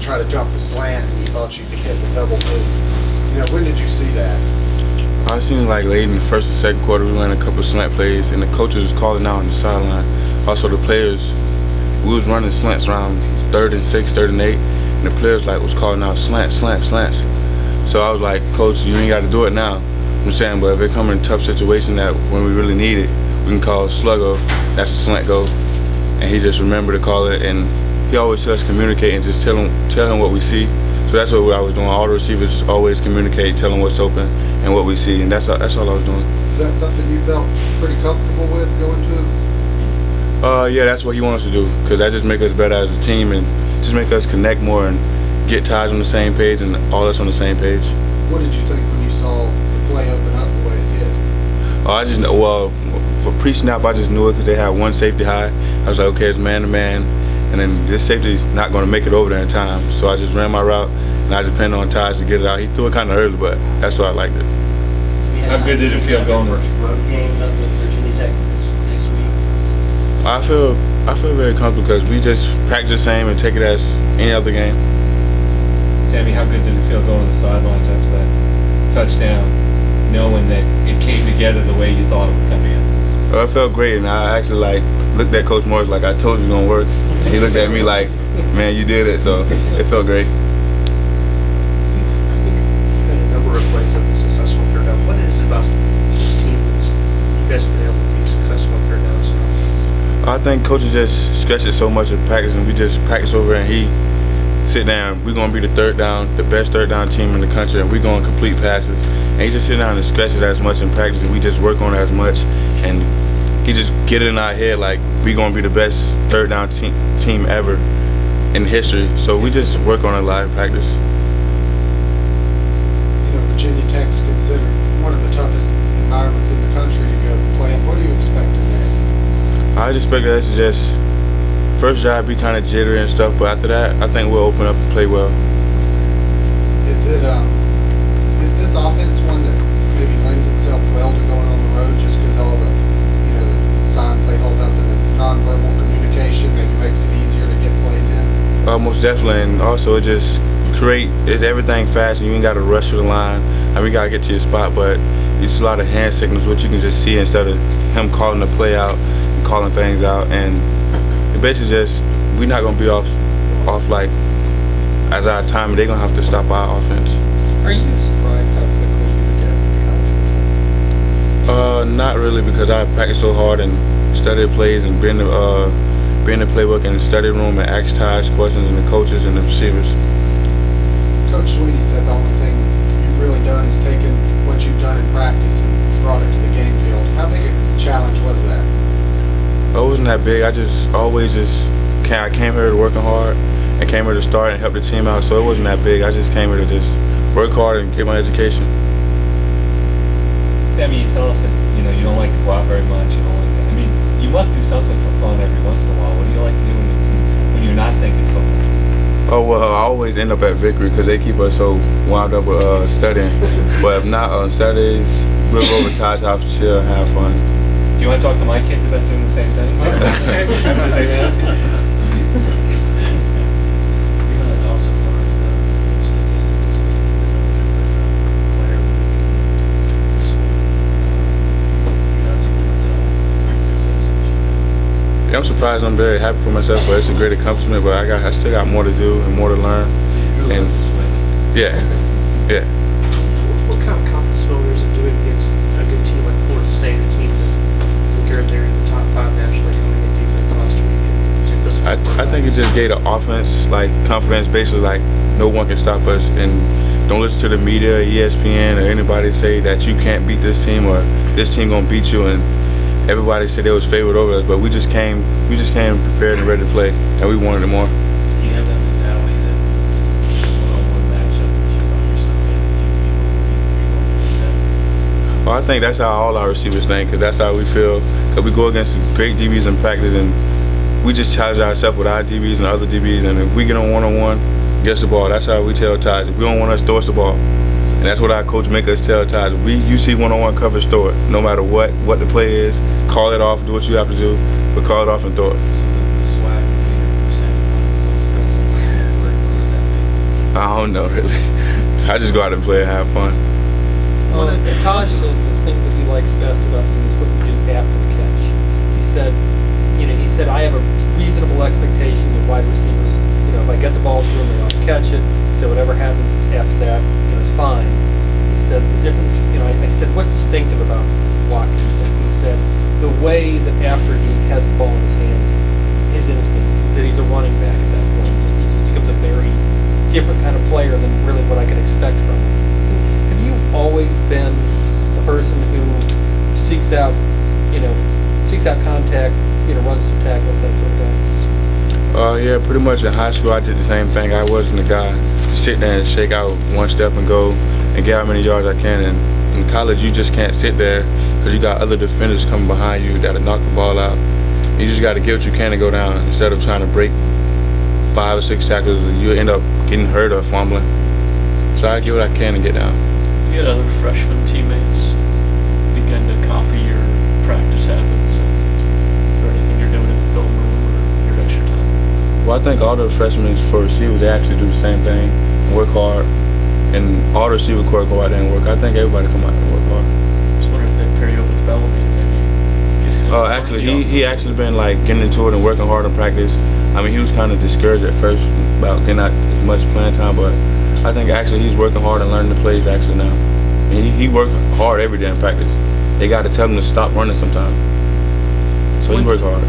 to try to jump the slant and you thought you could hit the double move. You know, when did you see that? I seen it like late in the first and second quarter. We ran a couple of slant plays, and the coaches was calling out on the sideline. Also, the players, we was running slants around 3rd and 6, 3rd and 8, and the players was calling out slants. So I was like, Coach, you ain't got to do it now. I'm saying, but if it come in a tough situation that when we really need it, we can call sluggo. That's a slant go, and he just remembered to call it. And he always tells us communicate and just tell him what we see. So that's what I was doing. All the receivers always communicate, tell them what's open and what we see, and that's all I was doing. Is that something you felt pretty comfortable with going to? Yeah, that's what he wants us to do, because that just make us better as a team and just make us connect more and get Taj on the same page and all us on the same page. What did you think when you saw the play open up the way it did? I just know, well, for pre-snap, I just knew it because they had one safety high. I was like, okay, it's man-to-man, and then this safety's not going to make it over there in time. So I just ran my route, and I depended on Taj to get it out. He threw it kind of early, but that's why I liked it. How good did it feel going first road game up with Virginia Tech this next week? I feel very comfortable because we just practice the same and take it as any other game. Sammy, how good did it feel going to the sidelines after that touchdown, knowing that it came together the way you thought it would come together? It felt great, and I actually looked at Coach Morris like I told you it's gonna work, and he looked at me like, man, you did it. So it felt great. I think you've had a number of plays that have been successful on third down. What is it about this team that's you guys have been able to be successful on third downs and offense? I think coaches just stress it so much in practice, and we just practice over and he sit down. We're gonna be the best third down team in the country, and we're gonna complete passes. And he just sit down and stress it as much in practice, and we just work on it as much. And he just get it in our head like we're gonna be the best third down team ever in history. So we just work on it a lot in practice. You know, Virginia Tech's considered one of the toughest environments in the country to go play in. What do you expect today? I expect us to just first drive be kind of jittery and stuff, but after that, I think we'll open up and play well. Is this offense one that maybe lends itself well to going on the road just because all the the signs they hold up and the nonverbal communication maybe makes it easier to get plays in? Most definitely, and also it just everything fast, and you ain't got to rush to the line. I mean, you got to get to your spot, but it's a lot of hand signals, which you can just see instead of him calling the play out and calling things out. And it basically just, we're not going to be off like as our time, they're going to have to stop our offense. Are you surprised how quickly you would get up? Not really, because I practiced so hard and studied plays and been in the playbook and the study room and asked Taj questions and the coaches and the receivers. Coach Sweeney said the only thing you've really done is taken what you've done in practice and brought it to the game field. How big a challenge was that? It wasn't that big. I came here to working hard and came here to start and help the team out, so it wasn't that big. I just came here to just work hard and get my education. Sammy, you tell us that you don't like to go out very much. You don't like that. I mean, you must do something for fun every once in a while. What do you like to do when you're not thinking football? Oh, well, I always end up at Victory because they keep us so wound up with studying. But if not, on Saturdays, we'll go over to Taj's house, chill, and have fun. Do you want to talk to my kids about doing the same thing? Having the same attitude? Yeah, I'm surprised. I'm very happy for myself, but it's a great accomplishment. But I still got more to do and more to learn. And yeah. What kind of confidence builder is it doing against a good team like Florida State, a team that compared they're in the top 5 nationally coming in defense last week? I think it just gave the offense confidence, basically no one can stop us, and don't listen to the media, ESPN, or anybody say that you can't beat this team or this team gonna beat you. And everybody said they was favored over us, but we just came prepared and ready to play, and we wanted it more. Do you have that mentality that one-on-one matchup that you found yourself in, Well, I think that's how all our receivers think, because that's how we feel. Because we go against great DBs in practice, and we just challenge ourselves with our DBs and other DBs, and if we get on one-on-one, gets the ball. That's how we tell Taj. If we don't want us, throw us the ball. And that's what our coach make us tell Taj. You see one-on-one coverage, throw it. No matter what the play is, call it off, do what you have to do, but call it off and throw it. so the swag and leader percent is also working on that I don't know really. I just go out and play and have fun. Taj said the thing that he likes best about him is what you do after the catch. He said, I have a reasonable expectation of wide receivers. If I get the ball to them, they ought to catch it. So whatever happens after that, it's fine. He said the difference. I said, what's distinctive about Watkins? And he said the way that after he has the ball in his hands, his instincts. He said he's a running back at that point. He just becomes a very different kind of player than really what I could expect from him. Have you always been a person who seeks out contact, runs through tackles, that sort of guy? Yeah, pretty much in high school I did the same thing. I wasn't the guy to sit there and shake out one step and go and get how many yards I can. And in college, you just can't sit there because you got other defenders coming behind you that'll knock the ball out. You just got to get what you can to go down instead of trying to break 5 or 6 tackles. You end up getting hurt or fumbling. So I get what I can to get down. Do you had other freshman teammates begin to copy your practice habits or anything you're doing in the film room or your extra time? Well, I think all the freshmen for receivers, they actually do the same thing, work hard, and all the receiver corps go out there and work. I think everybody come out and work hard. Just wondering if they pair you up with Bellamy and maybe get his Actually, he actually been like getting into it and working hard in practice. I mean, he was kind of discouraged at first about getting out as much playing time, but I think actually he's working hard and learning the plays actually now. And he works hard every day in practice. They got to tell him to stop running sometimes. So he worked hard.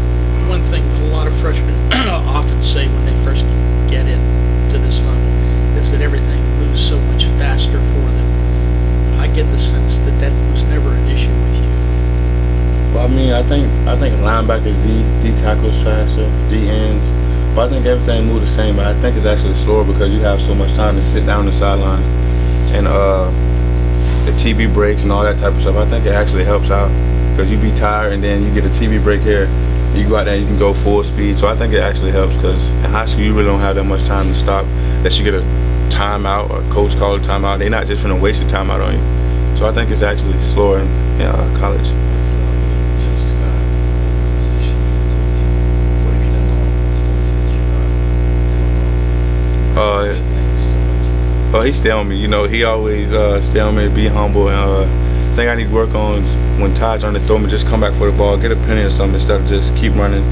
One thing that a lot of freshmen often say when they first get into this level is that everything moves so much faster for them. I get the sense that that was never an issue with you. Well, I mean, I think linebackers, D tackles faster, D ends. But I think everything moved the same. But I think it's actually slower because you have so much time to sit down on the sideline and the TV breaks and all that type of stuff. I think it actually helps out because you be tired and then you get a TV break here. You go out there and you can go full speed. So I think it actually helps because in high school you really don't have that much time to stop unless you get a timeout or a coach call a timeout. They're not just going to waste a timeout on you. So I think it's actually slower in college. He's telling me, he always telling me to be humble, and thing I need to work on is when Todd's trying to throw me, just come back for the ball, get a penny or something instead of just keep running,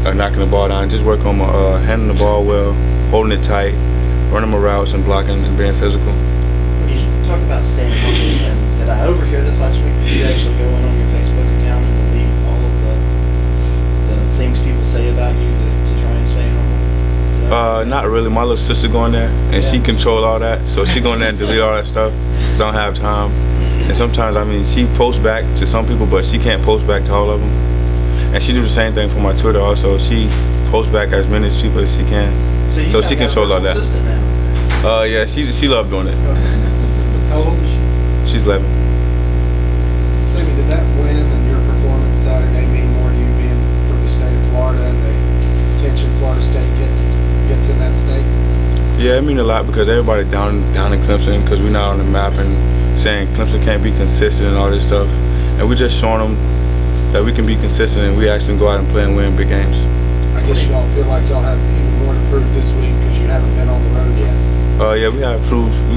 knocking the ball down. Just work on my handling the ball well, holding it tight, running my routes and blocking and being physical. When you talk about staying humble, and did I overhear this last week? Did you actually go on your Facebook account and delete all of the things people say about you to try and stay humble? Not really. My little sister going there, and she control all that. So she going there and delete all that stuff because I don't have time. And sometimes, she posts back to some people, but she can't post back to all of them. And she do the same thing for my Twitter also. She posts back as many people as she can. So she controls all that. Now. Yeah, she loved doing it. How old is she? She's 11. Sammy, did that win and your performance Saturday mean more to you being from the state of Florida and the attention Florida State gets in that state? Yeah, it means a lot because everybody down in Clemson, because we're not on the map and saying Clemson can't be consistent and all this stuff. And we're just showing them that we can be consistent and we actually go out and play and win big games. I guess y'all feel like y'all have even more to prove this week because you haven't been on the road yet. Yeah, we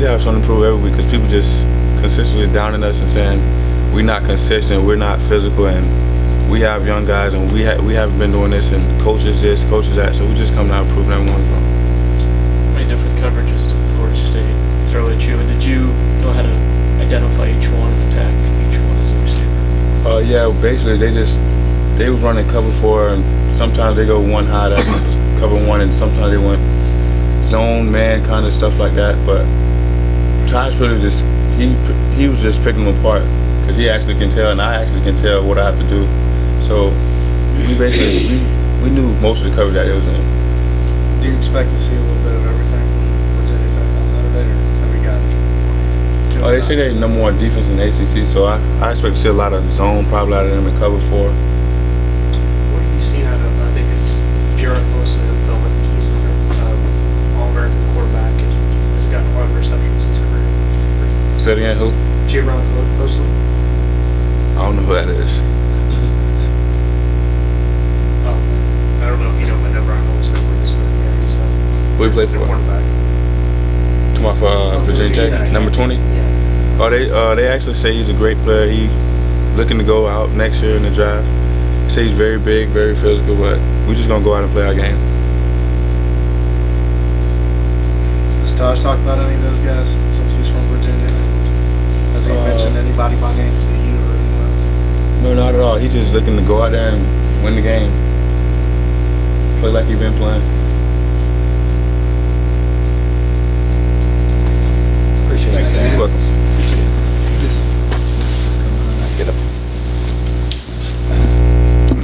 have something to prove every week because people just consistently downing us and saying we're not consistent, we're not physical, and we have young guys and we haven't been doing this, and coaches this, coaches that, so we just come down and prove everyone's wrong. How many different coverages did Florida State throw at you, and did you know how to identify each one and attack each one as a receiver? Yeah, basically they was running cover 4, and sometimes they go one high, that means cover 1, and sometimes they went zone, man, kind of stuff like that. But Ty's really just he was just picking them apart because he actually can tell, and I actually can tell what I have to do. So we basically we knew most of the coverage that it was in. Do you expect to see a little bit of everything from Virginia Tech on Saturday, or have we got? They say they're number 1 defense in the ACC, so I expect to see a lot of zone probably out of them in cover 4. What have you seen out of, I think it's Jaron posted in film, I think he's the All-American quarterback and has gotten a lot of receptions in his career. Say it again, who? Jaron posted. I don't know who that is. I don't know if you know my number, I'm always number this, but yeah, he's Who he play the for? quarterback. Come off Virginia Tech, number 20. Yeah. Oh, they actually say he's a great player. He looking to go out next year in the draft. Say he's very big, very physical, but we're just gonna go out and play our game. Does Taj talk about any of those guys since he's from Virginia? Has he mentioned anybody by name to you or anyone else? No, not at all. He's just looking to go out there and win the game. Play like he's been playing.